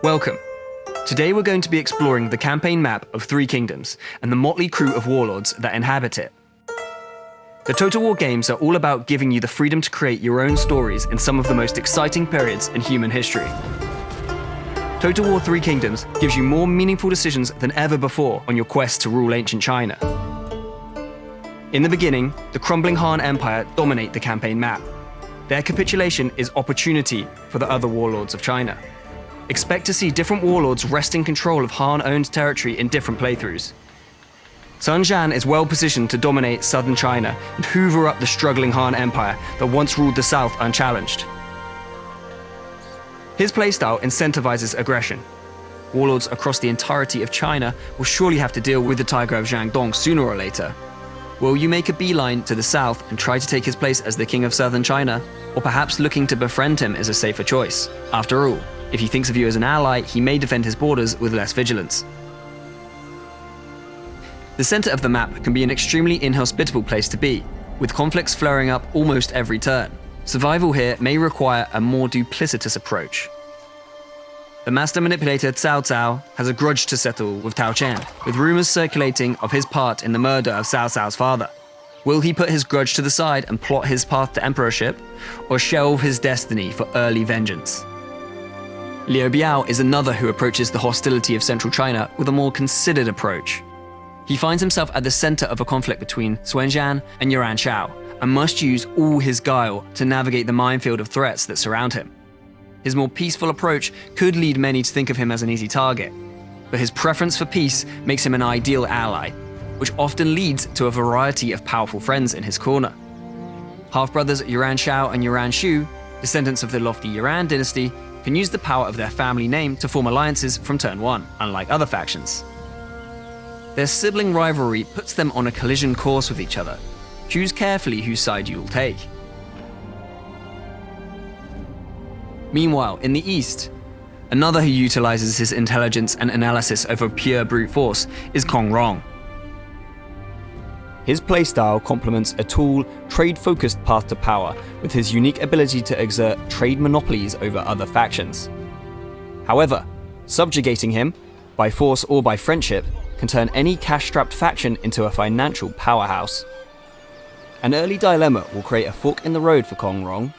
Welcome. Today we're going to be exploring the campaign map of Three Kingdoms and the motley crew of warlords that inhabit it. The Total War games are all about giving you the freedom to create your own stories in some of the most exciting periods in human history. Total War Three Kingdoms gives you more meaningful decisions than ever before on your quest to rule ancient China. In the beginning, the crumbling Han Empire dominate the campaign map. Their capitulation is opportunity for the other warlords of China. Expect to see different warlords wresting control of Han-owned territory in different playthroughs. Sun Jian is well positioned to dominate southern China and hoover up the struggling Han Empire that once ruled the south unchallenged. His playstyle incentivizes aggression. Warlords across the entirety of China will surely have to deal with the Tiger of Jiangdong sooner or later. Will you make a beeline to the south and try to take his place as the king of southern China? Or perhaps looking to befriend him is a safer choice? After all, if he thinks of you as an ally, he may defend his borders with less vigilance. The center of the map can be an extremely inhospitable place to be, with conflicts flaring up almost every turn. Survival here may require a more duplicitous approach. The master manipulator Cao Cao has a grudge to settle with Tao Qian, with rumors circulating of his part in the murder of Cao Cao's father. Will he put his grudge to the side and plot his path to emperorship, or shelve his destiny for early vengeance? Liu Biao is another who approaches the hostility of central China with a more considered approach. He finds himself at the center of a conflict between Xuanzhan and Yuan Shao, and must use all his guile to navigate the minefield of threats that surround him. His more peaceful approach could lead many to think of him as an easy target, but his preference for peace makes him an ideal ally, which often leads to a variety of powerful friends in his corner. Half-brothers Yuan Shao and Yuan Shu, descendants of the lofty Yuan dynasty, can use the power of their family name to form alliances from turn one, unlike other factions. Their sibling rivalry puts them on a collision course with each other. Choose carefully whose side you will take. Meanwhile, in the east, another who utilizes his intelligence and analysis over pure brute force is Kong Rong. His playstyle complements a tall, trade-focused path to power with his unique ability to exert trade monopolies over other factions. However, subjugating him, by force or by friendship, can turn any cash-strapped faction into a financial powerhouse. An early dilemma will create a fork in the road for Kong Rong.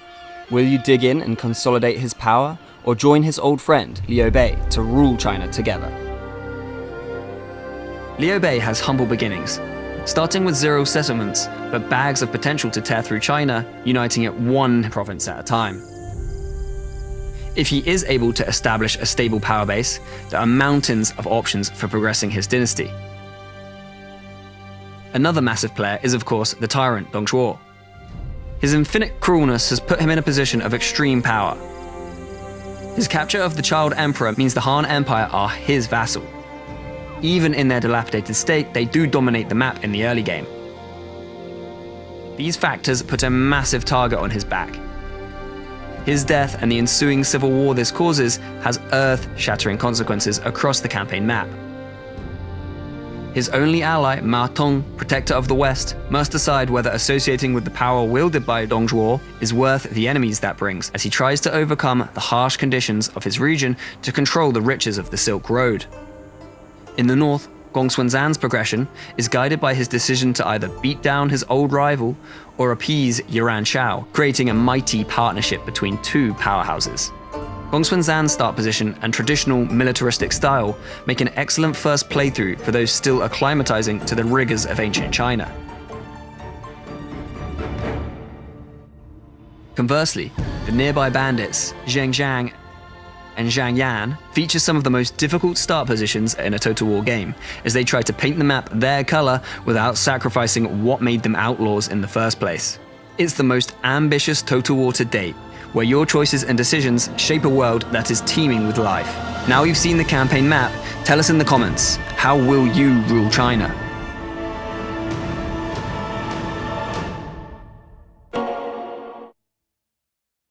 Will you dig in and consolidate his power, or join his old friend, Liu Bei, to rule China together? Liu Bei has humble beginnings, starting with 0 settlements, but bags of potential to tear through China, uniting it one province at a time. If he is able to establish a stable power base, there are mountains of options for progressing his dynasty. Another massive player is, of course, the Tyrant Punch War. His infinite cruelness has put him in a position of extreme power. His capture of the Child Emperor means the Han Empire are his vassal. Even in their dilapidated state, they do dominate the map in the early game. These factors put a massive target on his back. His death and the ensuing civil war this causes has earth-shattering consequences across the campaign map. His only ally, Ma Tong, protector of the West, must decide whether associating with the power wielded by Dong Zhuo is worth the enemies that brings, as he tries to overcome the harsh conditions of his region to control the riches of the Silk Road. In the north, Gong Xuanzhan's progression is guided by his decision to either beat down his old rival or appease Yuan Shao, creating a mighty partnership between two powerhouses. Gong Xuanzhan's start position and traditional militaristic style make an excellent first playthrough for those still acclimatizing to the rigors of ancient China. Conversely, the nearby bandits, Zheng Zhang and Zhang Yan, feature some of the most difficult start positions in a Total War game, as they try to paint the map their color without sacrificing what made them outlaws in the first place. It's the most ambitious Total War to date, where your choices and decisions shape a world that is teeming with life. Now you've seen the campaign map, tell us in the comments, how will you rule China?